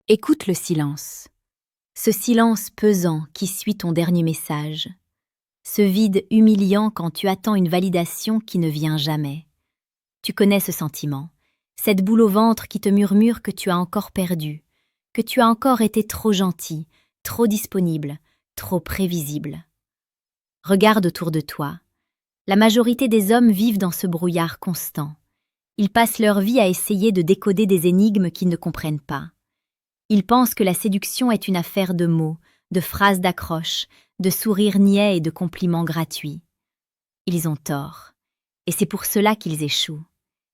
Écoute le silence. Ce silence pesant qui suit ton dernier message. Ce vide humiliant quand tu attends une validation qui ne vient jamais. Tu connais ce sentiment, cette boule au ventre qui te murmure que tu as encore perdu, que tu as encore été trop gentil, trop disponible, trop prévisible. Regarde autour de toi. La majorité des hommes vivent dans ce brouillard constant. Ils passent leur vie à essayer de décoder des énigmes qu'ils ne comprennent pas. Ils pensent que la séduction est une affaire de mots, de phrases d'accroche, de sourires niais et de compliments gratuits. Ils ont tort. Et c'est pour cela qu'ils échouent.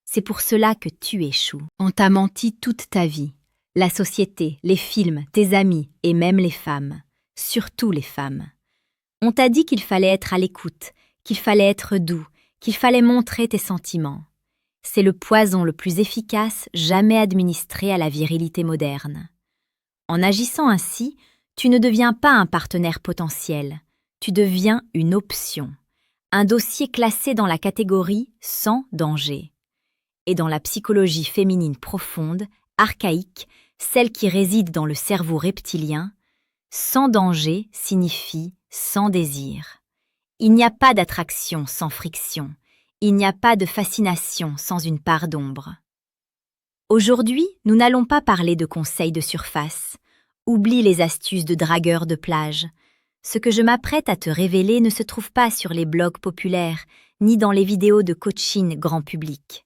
C'est pour cela que tu échoues. On t'a menti toute ta vie. La société, les films, tes amis et même les femmes. Surtout les femmes. On t'a dit qu'il fallait être à l'écoute, qu'il fallait être doux, qu'il fallait montrer tes sentiments. C'est le poison le plus efficace jamais administré à la virilité moderne. En agissant ainsi, tu ne deviens pas un partenaire potentiel, tu deviens une option, un dossier classé dans la catégorie « sans danger ». Et dans la psychologie féminine profonde, archaïque, celle qui réside dans le cerveau reptilien, sans danger signifie sans désir. Il n'y a pas d'attraction sans friction, il n'y a pas de fascination sans une part d'ombre. Aujourd'hui, nous n'allons pas parler de conseils de surface. Oublie les astuces de dragueurs de plage. Ce que je m'apprête à te révéler ne se trouve pas sur les blogs populaires, ni dans les vidéos de coaching grand public.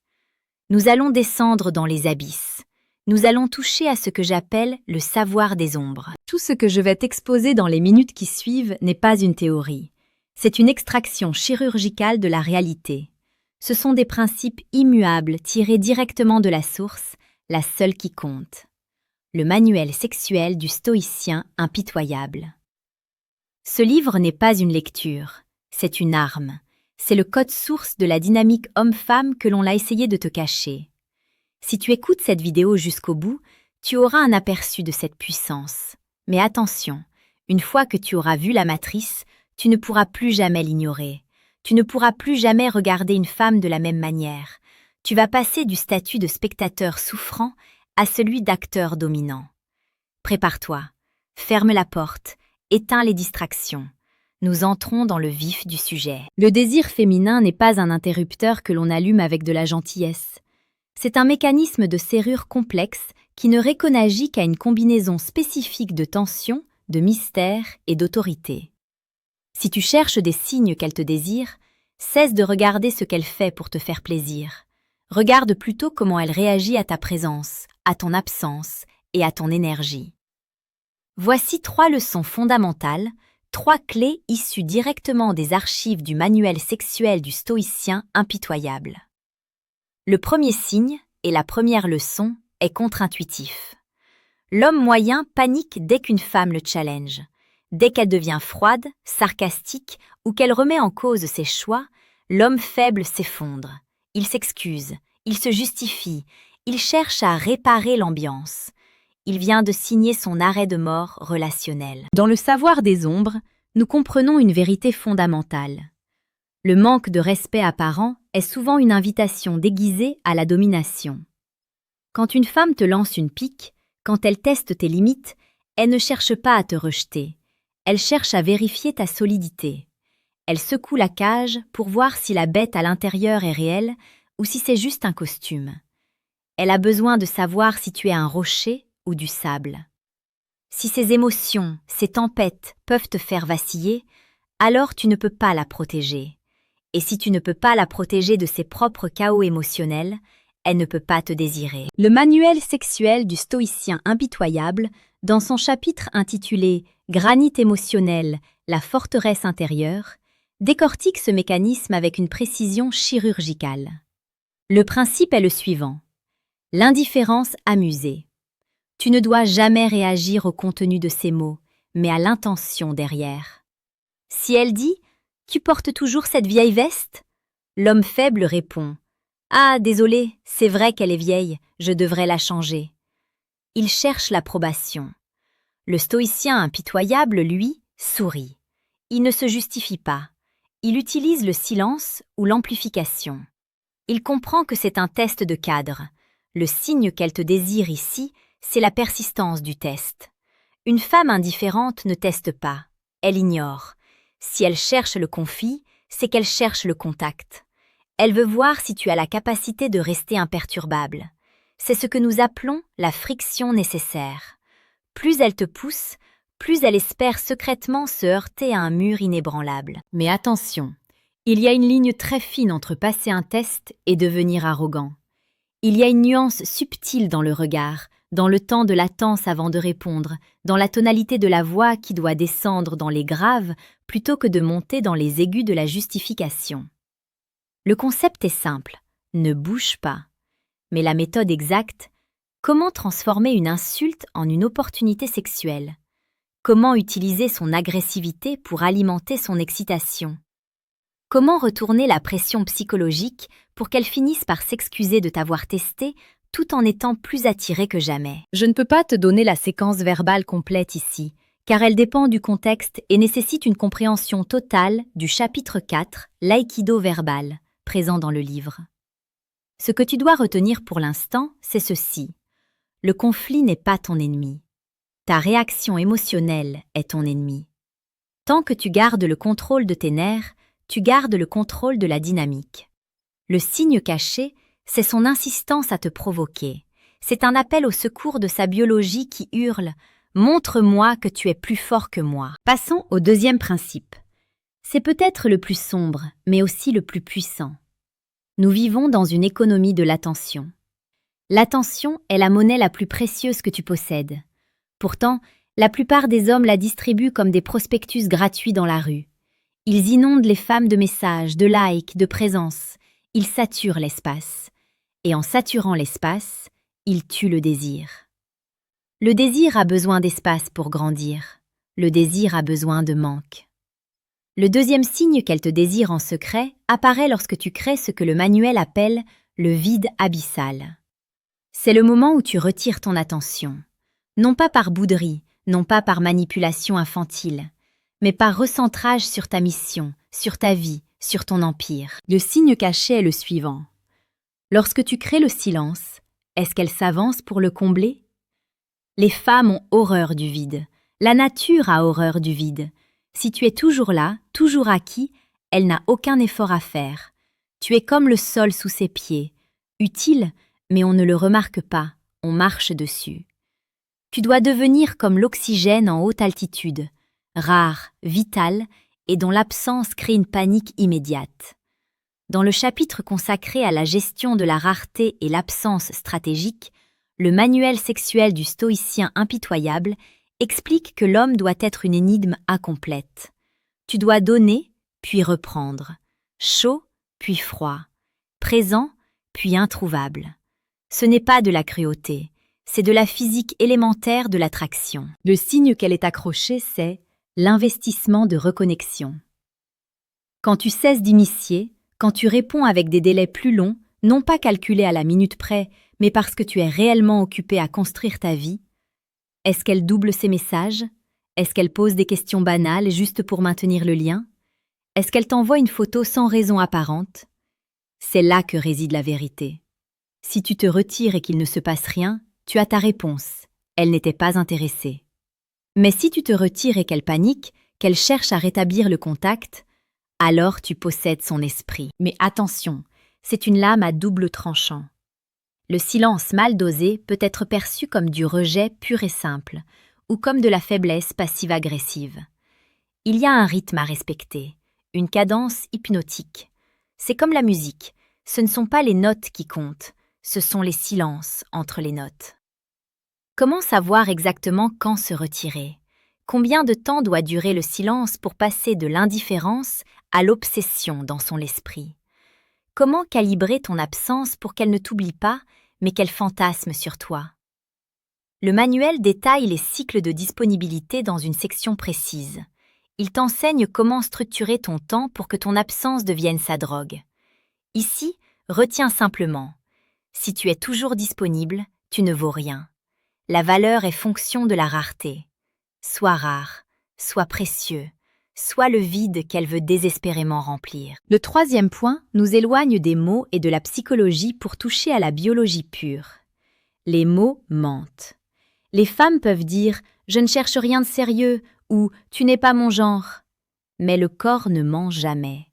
Nous allons descendre dans les abysses. Nous allons toucher à ce que j'appelle le savoir des ombres. Tout ce que je vais t'exposer dans les minutes qui suivent n'est pas une théorie. C'est une extraction chirurgicale de la réalité. Ce sont des principes immuables tirés directement de la source, la seule qui compte. Le manuel sexuel du stoïcien impitoyable. Ce livre n'est pas une lecture, c'est une arme. C'est le code source de la dynamique homme-femme que l'on a essayé de te cacher. Si tu écoutes cette vidéo jusqu'au bout, tu auras un aperçu de cette puissance. Mais attention, une fois que tu auras vu la matrice, tu ne pourras plus jamais l'ignorer. Tu ne pourras plus jamais regarder une femme de la même manière. Tu vas passer du statut de spectateur souffrant à celui d'acteur dominant. Prépare-toi, ferme la porte, éteins les distractions. Nous entrons dans le vif du sujet. Le désir féminin n'est pas un interrupteur que l'on allume avec de la gentillesse. C'est un mécanisme de serrure complexe qui ne réconagit qu'à une combinaison spécifique de tension, de mystère et d'autorité. Si tu cherches des signes qu'elle te désire, cesse de regarder ce qu'elle fait pour te faire plaisir. Regarde plutôt comment elle réagit à ta présence, à ton absence et à ton énergie. Voici 3 leçons fondamentales, 3 clés issues directement des archives du manuel sexuel du stoïcien impitoyable. Le premier signe et la première leçon est contre-intuitif. L'homme moyen panique dès qu'une femme le challenge. Dès qu'elle devient froide, sarcastique ou qu'elle remet en cause ses choix, l'homme faible s'effondre. Il s'excuse, il se justifie, il cherche à réparer l'ambiance. Il vient de signer son arrêt de mort relationnel. Dans le savoir des ombres, nous comprenons une vérité fondamentale. Le manque de respect apparent est souvent une invitation déguisée à la domination. Quand une femme te lance une pique, quand elle teste tes limites, elle ne cherche pas à te rejeter. Elle cherche à vérifier ta solidité. Elle secoue la cage pour voir si la bête à l'intérieur est réelle ou si c'est juste un costume. Elle a besoin de savoir si tu es un rocher ou du sable. Si ces émotions, ces tempêtes peuvent te faire vaciller, alors tu ne peux pas la protéger. Et si tu ne peux pas la protéger de ses propres chaos émotionnels, elle ne peut pas te désirer. Le manuel sexuel du stoïcien impitoyable, dans son chapitre intitulé « Granit émotionnel, la forteresse intérieure », décortique ce mécanisme avec une précision chirurgicale. Le principe est le suivant. L'indifférence amusée. Tu ne dois jamais réagir au contenu de ces mots, mais à l'intention derrière. Si elle dit « Tu portes toujours cette vieille veste ?» L'homme faible répond « Ah, désolé, c'est vrai qu'elle est vieille, je devrais la changer. » Il cherche l'approbation. Le stoïcien impitoyable, lui, sourit. Il ne se justifie pas. Il utilise le silence ou l'amplification. Il comprend que c'est un test de cadre. Le signe qu'elle te désire ici, c'est la persistance du test. Une femme indifférente ne teste pas, elle ignore. Si elle cherche le conflit, c'est qu'elle cherche le contact. Elle veut voir si tu as la capacité de rester imperturbable. C'est ce que nous appelons la friction nécessaire. Plus elle te pousse, plus elle espère secrètement se heurter à un mur inébranlable. Mais attention, il y a une ligne très fine entre passer un test et devenir arrogant. Il y a une nuance subtile dans le regard, dans le temps de latence avant de répondre, dans la tonalité de la voix qui doit descendre dans les graves plutôt que de monter dans les aigus de la justification. Le concept est simple, ne bouge pas. Mais la méthode exacte, comment transformer une insulte en une opportunité sexuelle? Comment utiliser son agressivité pour alimenter son excitation? Comment retourner la pression psychologique pour qu'elle finisse par s'excuser de t'avoir testé tout en étant plus attirée que jamais? Je ne peux pas te donner la séquence verbale complète ici, car elle dépend du contexte et nécessite une compréhension totale du chapitre 4, l'aïkido verbal, présent dans le livre. Ce que tu dois retenir pour l'instant, c'est ceci. Le conflit n'est pas ton ennemi. Ta réaction émotionnelle est ton ennemi. Tant que tu gardes le contrôle de tes nerfs, tu gardes le contrôle de la dynamique. Le signe caché, c'est son insistance à te provoquer. C'est un appel au secours de sa biologie qui hurle « Montre-moi que tu es plus fort que moi ». Passons au deuxième principe. C'est peut-être le plus sombre, mais aussi le plus puissant. Nous vivons dans une économie de l'attention. L'attention est la monnaie la plus précieuse que tu possèdes. Pourtant, la plupart des hommes la distribuent comme des prospectus gratuits dans la rue. Ils inondent les femmes de messages, de likes, de présences. Ils saturent l'espace. Et en saturant l'espace, ils tuent le désir. Le désir a besoin d'espace pour grandir. Le désir a besoin de manque. Le deuxième signe qu'elle te désire en secret apparaît lorsque tu crées ce que le manuel appelle le vide abyssal. C'est le moment où tu retires ton attention, non pas par bouderie, non pas par manipulation infantile, mais par recentrage sur ta mission, sur ta vie, sur ton empire. Le signe caché est le suivant. Lorsque tu crées le silence, est-ce qu'elle s'avance pour le combler? Les femmes ont horreur du vide. La nature a horreur du vide. Si tu es toujours là, toujours acquis, elle n'a aucun effort à faire. Tu es comme le sol sous ses pieds, utile, mais on ne le remarque pas, on marche dessus. Tu dois devenir comme l'oxygène en haute altitude, rare, vital, et dont l'absence crée une panique immédiate. Dans le chapitre consacré à la gestion de la rareté et l'absence stratégique, le manuel sexuel du stoïcien impitoyable explique que l'homme doit être une énigme incomplète. Tu dois donner, puis reprendre, chaud, puis froid, présent, puis introuvable. Ce n'est pas de la cruauté, c'est de la physique élémentaire de l'attraction. Le signe qu'elle est accrochée, c'est l'investissement de reconnexion. Quand tu cesses d'initier, quand tu réponds avec des délais plus longs, non pas calculés à la minute près, mais parce que tu es réellement occupé à construire ta vie, est-ce qu'elle double ses messages? Est-ce qu'elle pose des questions banales juste pour maintenir le lien? Est-ce qu'elle t'envoie une photo sans raison apparente? C'est là que réside la vérité. Si tu te retires et qu'il ne se passe rien, tu as ta réponse. Elle n'était pas intéressée. Mais si tu te retires et qu'elle panique, qu'elle cherche à rétablir le contact, alors tu possèdes son esprit. Mais attention, c'est une lame à double tranchant. Le silence mal dosé peut être perçu comme du rejet pur et simple, ou comme de la faiblesse passive-agressive. Il y a un rythme à respecter, une cadence hypnotique. C'est comme la musique, ce ne sont pas les notes qui comptent, ce sont les silences entre les notes. Comment savoir exactement quand se retirer? Combien de temps doit durer le silence pour passer de l'indifférence à l'obsession dans son esprit? Comment calibrer ton absence pour qu'elle ne t'oublie pas, mais qu'elle fantasme sur toi? Le manuel détaille les cycles de disponibilité dans une section précise. Il t'enseigne comment structurer ton temps pour que ton absence devienne sa drogue. Ici, retiens simplement. Si tu es toujours disponible, tu ne vaux rien. La valeur est fonction de la rareté. Sois rare, sois précieux, sois le vide qu'elle veut désespérément remplir. Le troisième point nous éloigne des mots et de la psychologie pour toucher à la biologie pure. Les mots mentent. Les femmes peuvent dire « je ne cherche rien de sérieux » ou « tu n'es pas mon genre ». Mais le corps ne ment jamais.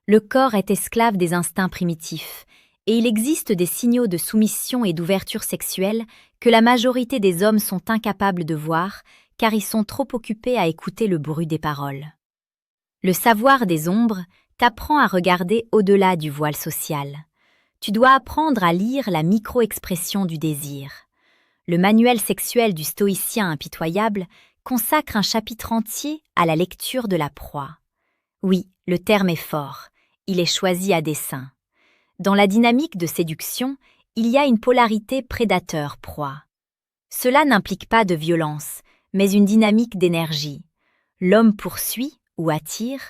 Le corps est esclave des instincts primitifs, et il existe des signaux de soumission et d'ouverture sexuelle que la majorité des hommes sont incapables de voir, car ils sont trop occupés à écouter le bruit des paroles. Le savoir des ombres t'apprend à regarder au-delà du voile social. Tu dois apprendre à lire la micro-expression du désir. Le manuel sexuel du stoïcien impitoyable consacre un chapitre entier à la lecture de la proie. Oui, le terme est fort, il est choisi à dessein. Dans la dynamique de séduction, il y a une polarité prédateur-proie. Cela n'implique pas de violence, mais une dynamique d'énergie. L'homme poursuit ou attire,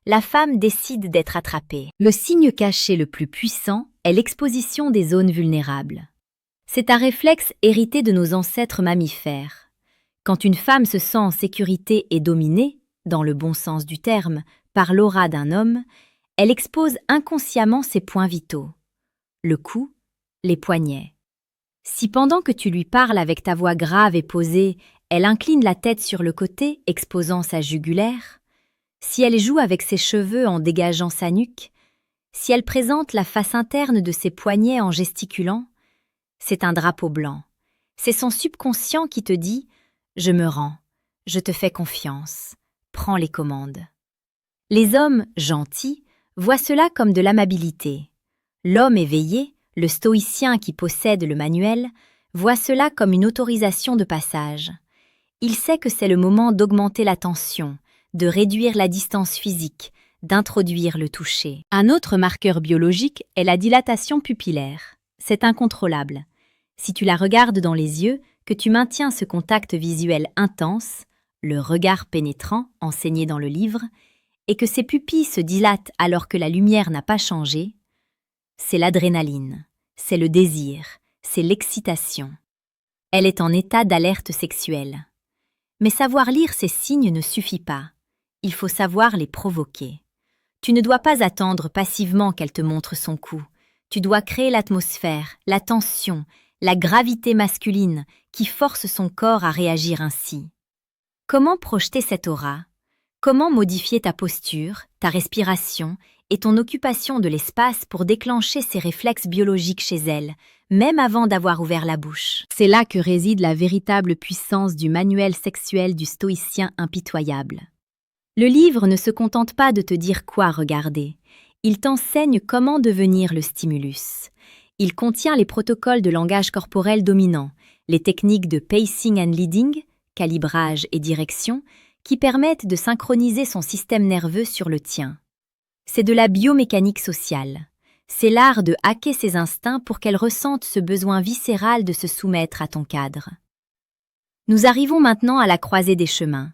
la femme décide d'être attrapée. Le signe caché le plus puissant est l'exposition des zones vulnérables. C'est un réflexe hérité de nos ancêtres mammifères. Quand une femme se sent en sécurité et dominée, dans le bon sens du terme, par l'aura d'un homme, elle expose inconsciemment ses points vitaux. Le cou, les poignets. Si pendant que tu lui parles avec ta voix grave et posée, elle incline la tête sur le côté, exposant sa jugulaire, si elle joue avec ses cheveux en dégageant sa nuque, si elle présente la face interne de ses poignets en gesticulant, c'est un drapeau blanc. C'est son subconscient qui te dit « Je me rends, je te fais confiance, prends les commandes ». Les hommes gentils voient cela comme de l'amabilité. L'homme éveillé, le stoïcien qui possède le manuel, voit cela comme une autorisation de passage. Il sait que c'est le moment d'augmenter la tension, de réduire la distance physique, d'introduire le toucher. Un autre marqueur biologique est la dilatation pupillaire. C'est incontrôlable. Si tu la regardes dans les yeux, que tu maintiens ce contact visuel intense, le regard pénétrant enseigné dans le livre, et que ses pupilles se dilatent alors que la lumière n'a pas changé, c'est l'adrénaline, c'est le désir, c'est l'excitation. Elle est en état d'alerte sexuelle. Mais savoir lire ces signes ne suffit pas. Il faut savoir les provoquer. Tu ne dois pas attendre passivement qu'elle te montre son cou. Tu dois créer l'atmosphère, la tension, la gravité masculine qui force son corps à réagir ainsi. Comment projeter cette aura ? Comment modifier ta posture, ta respiration et ton occupation de l'espace pour déclencher ces réflexes biologiques chez elle, même avant d'avoir ouvert la bouche? C'est là que réside la véritable puissance du manuel sexuel du stoïcien impitoyable. Le livre ne se contente pas de te dire quoi regarder. Il t'enseigne comment devenir le stimulus. Il contient les protocoles de langage corporel dominant, les techniques de pacing and leading, calibrage et direction, qui permettent de synchroniser son système nerveux sur le tien. C'est de la biomécanique sociale. C'est l'art de hacker ses instincts pour qu'elle ressente ce besoin viscéral de se soumettre à ton cadre. Nous arrivons maintenant à la croisée des chemins.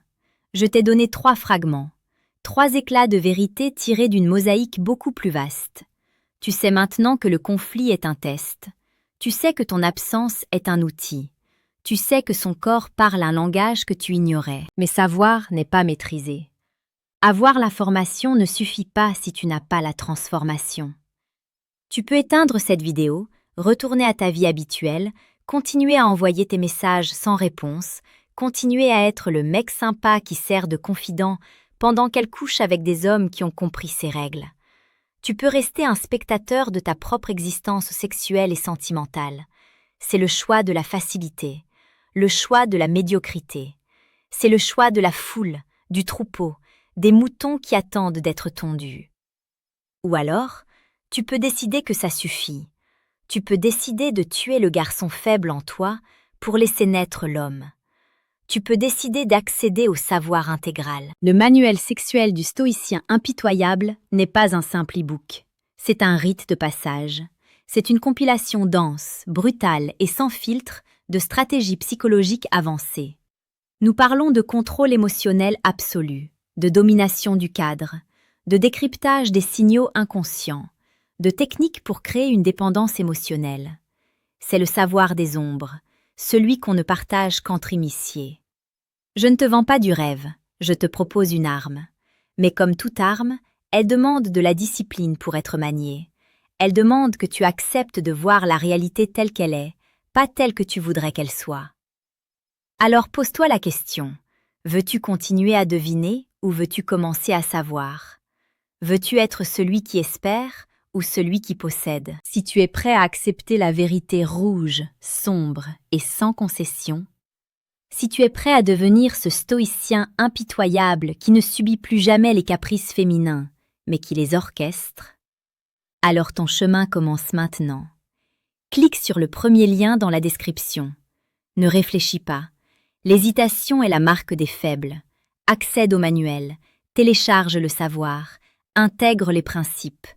Je t'ai donné 3 fragments, 3 éclats de vérité tirés d'une mosaïque beaucoup plus vaste. Tu sais maintenant que le conflit est un test. Tu sais que ton absence est un outil. Tu sais que son corps parle un langage que tu ignorais. Mais savoir n'est pas maîtriser. Avoir l'information ne suffit pas si tu n'as pas la transformation. Tu peux éteindre cette vidéo, retourner à ta vie habituelle, continuer à envoyer tes messages sans réponse, continuer à être le mec sympa qui sert de confident pendant qu'elle couche avec des hommes qui ont compris ses règles. Tu peux rester un spectateur de ta propre existence sexuelle et sentimentale. C'est le choix de la facilité, le choix de la médiocrité. C'est le choix de la foule, du troupeau, des moutons qui attendent d'être tondus. Ou alors, tu peux décider que ça suffit. Tu peux décider de tuer le garçon faible en toi pour laisser naître l'homme. Tu peux décider d'accéder au savoir intégral. Le manuel sexuel du stoïcien impitoyable n'est pas un simple e-book. C'est un rite de passage. C'est une compilation dense, brutale et sans filtre de stratégies psychologiques avancées. Nous parlons de contrôle émotionnel absolu, de domination du cadre, de décryptage des signaux inconscients, de techniques pour créer une dépendance émotionnelle. C'est le savoir des ombres, celui qu'on ne partage qu'entre initiés. Je ne te vends pas du rêve, je te propose une arme. Mais comme toute arme, elle demande de la discipline pour être maniée. Elle demande que tu acceptes de voir la réalité telle qu'elle est, pas telle que tu voudrais qu'elle soit. Alors pose-toi la question. Veux-tu continuer à deviner ou veux-tu commencer à savoir? Veux-tu être celui qui espère ou celui qui possède? Si tu es prêt à accepter la vérité rouge, sombre et sans concession, si tu es prêt à devenir ce stoïcien impitoyable qui ne subit plus jamais les caprices féminins, mais qui les orchestre, alors ton chemin commence maintenant. Clique sur le premier lien dans la description. Ne réfléchis pas. L'hésitation est la marque des faibles. Accède au manuel, télécharge le savoir, intègre les principes.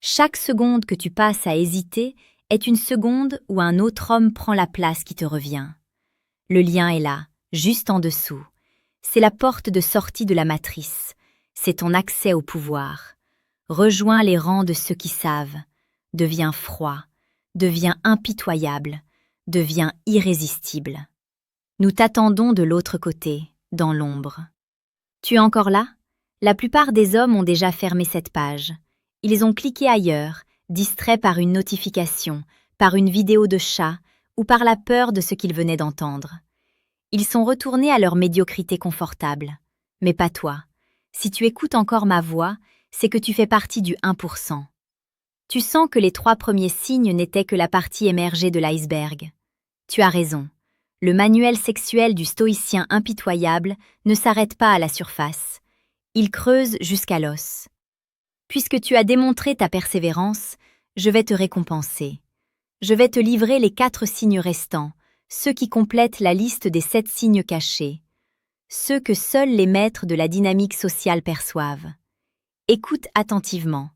Chaque seconde que tu passes à hésiter est une seconde où un autre homme prend la place qui te revient. Le lien est là, juste en dessous. C'est la porte de sortie de la matrice. C'est ton accès au pouvoir. Rejoins les rangs de ceux qui savent. Deviens froid. Deviens impitoyable. Deviens irrésistible. Nous t'attendons de l'autre côté, dans l'ombre. Tu es encore là? La plupart des hommes ont déjà fermé cette page. Ils ont cliqué ailleurs, distraits par une notification, par une vidéo de chat ou par la peur de ce qu'ils venaient d'entendre. Ils sont retournés à leur médiocrité confortable. Mais pas toi. Si tu écoutes encore ma voix, c'est que tu fais partie du 1%. Tu sens que les 3 premiers signes n'étaient que la partie émergée de l'iceberg. Tu as raison. Le manuel sexuel du stoïcien impitoyable ne s'arrête pas à la surface. Il creuse jusqu'à l'os. Puisque tu as démontré ta persévérance, je vais te récompenser. Je vais te livrer les 4 signes restants, ceux qui complètent la liste des 7 signes cachés, ceux que seuls les maîtres de la dynamique sociale perçoivent. Écoute attentivement.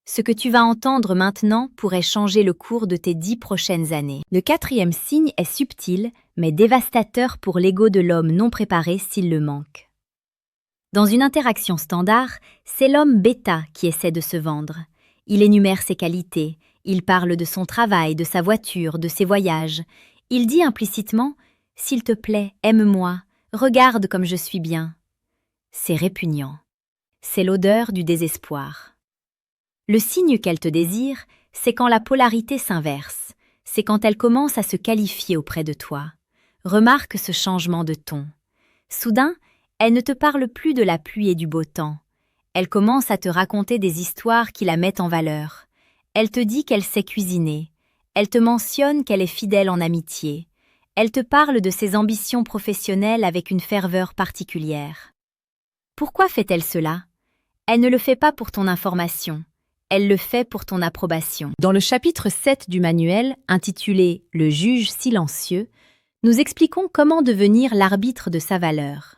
Ce que tu vas entendre maintenant pourrait changer le cours de tes 10 prochaines années. Le 4e signe est subtil, mais dévastateur pour l'ego de l'homme non préparé s'il le manque. Dans une interaction standard, c'est l'homme bêta qui essaie de se vendre. Il énumère ses qualités, il parle de son travail, de sa voiture, de ses voyages. Il dit implicitement « S'il te plaît, aime-moi, regarde comme je suis bien ». C'est répugnant. C'est l'odeur du désespoir. Le signe qu'elle te désire, c'est quand la polarité s'inverse, c'est quand elle commence à se qualifier auprès de toi. Remarque ce changement de ton. Soudain, elle ne te parle plus de la pluie et du beau temps. Elle commence à te raconter des histoires qui la mettent en valeur. Elle te dit qu'elle sait cuisiner. Elle te mentionne qu'elle est fidèle en amitié. Elle te parle de ses ambitions professionnelles avec une ferveur particulière. Pourquoi fait-elle cela? Elle ne le fait pas pour ton information. Elle le fait pour ton approbation. Dans le chapitre 7 du manuel, intitulé « Le juge silencieux », nous expliquons comment devenir l'arbitre de sa valeur.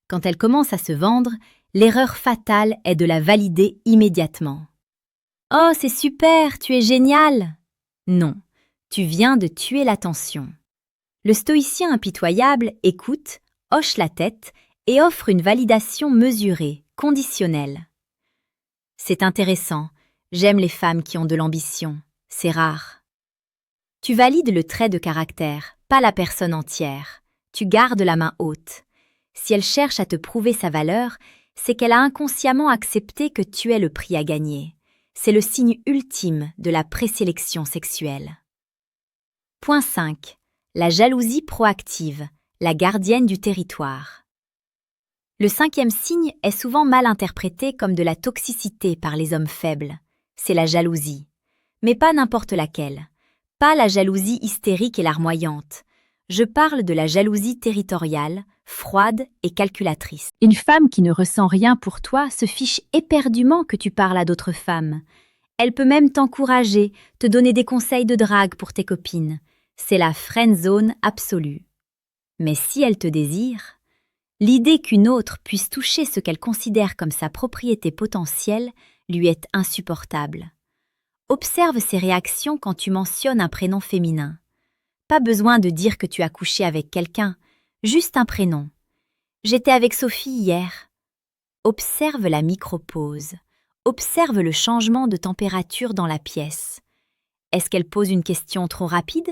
Quand elle commence à se vendre, l'erreur fatale est de la valider immédiatement. « Oh, c'est super, tu es génial !» Non, tu viens de tuer l'attention. Le stoïcien impitoyable écoute, hoche la tête et offre une validation mesurée, conditionnelle. C'est intéressant. J'aime les femmes qui ont de l'ambition. C'est rare. Tu valides le trait de caractère, pas la personne entière. Tu gardes la main haute. Si elle cherche à te prouver sa valeur, c'est qu'elle a inconsciemment accepté que tu es le prix à gagner. C'est le signe ultime de la présélection sexuelle. Point 5. La jalousie proactive, la gardienne du territoire. Le 5e signe est souvent mal interprété comme de la toxicité par les hommes faibles. C'est la jalousie. Mais pas n'importe laquelle. Pas la jalousie hystérique et larmoyante. Je parle de la jalousie territoriale, froide et calculatrice. Une femme qui ne ressent rien pour toi se fiche éperdument que tu parles à d'autres femmes. Elle peut même t'encourager, te donner des conseils de drague pour tes copines. C'est la friend zone absolue. Mais si elle te désire, l'idée qu'une autre puisse toucher ce qu'elle considère comme sa propriété potentielle lui est insupportable. Observe ses réactions quand tu mentionnes un prénom féminin. Pas besoin de dire que tu as couché avec quelqu'un, juste un prénom. J'étais avec Sophie hier. Observe la micro-pause. Observe le changement de température dans la pièce. Est-ce qu'elle pose une question trop rapide?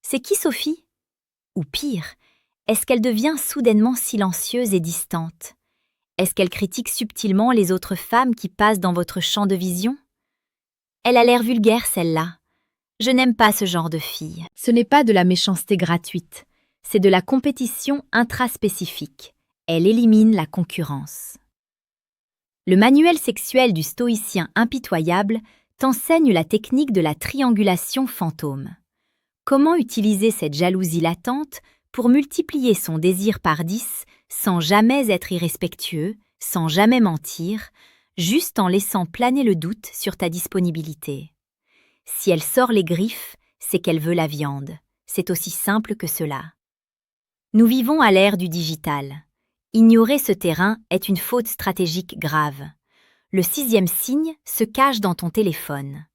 C'est qui Sophie? Ou pire, est-ce qu'elle devient soudainement silencieuse et distante? Est-ce qu'elle critique subtilement les autres femmes qui passent dans votre champ de vision? Elle a l'air vulgaire, celle-là. Je n'aime pas ce genre de fille. Ce n'est pas de la méchanceté gratuite. C'est de la compétition intraspécifique. Elle élimine la concurrence. Le manuel sexuel du stoïcien impitoyable t'enseigne la technique de la triangulation fantôme. Comment utiliser cette jalousie latente pour multiplier son désir par 10 sans jamais être irrespectueux, sans jamais mentir, juste en laissant planer le doute sur ta disponibilité. Si elle sort les griffes, c'est qu'elle veut la viande. C'est aussi simple que cela. Nous vivons à l'ère du digital. Ignorer ce terrain est une faute stratégique grave. Le 6e signe se cache dans ton téléphone.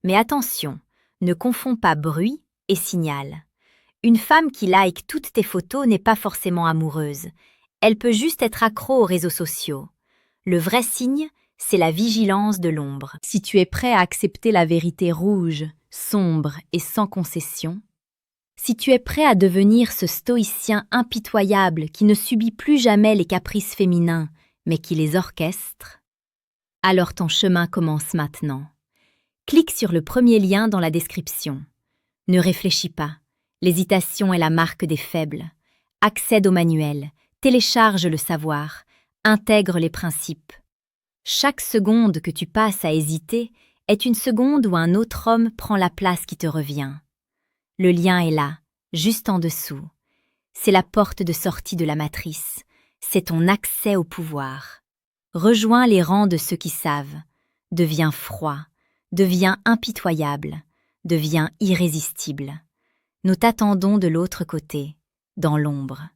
Mais attention, ne confonds pas bruit et signal. Une femme qui like toutes tes photos n'est pas forcément amoureuse. Elle peut juste être accro aux réseaux sociaux. Le vrai signe, c'est la vigilance de l'ombre. Si tu es prêt à accepter la vérité rouge, sombre et sans concession, si tu es prêt à devenir ce stoïcien impitoyable qui ne subit plus jamais les caprices féminins, mais qui les orchestre, alors ton chemin commence maintenant. Clique sur le premier lien dans la description. Ne réfléchis pas. L'hésitation est la marque des faibles. Accède au manuel, télécharge le savoir, intègre les principes. Chaque seconde que tu passes à hésiter est une seconde où un autre homme prend la place qui te revient. Le lien est là, juste en dessous. C'est la porte de sortie de la matrice. C'est ton accès au pouvoir. Rejoins les rangs de ceux qui savent. Deviens froid, deviens impitoyable, deviens irrésistible. Nous t'attendons de l'autre côté, dans l'ombre.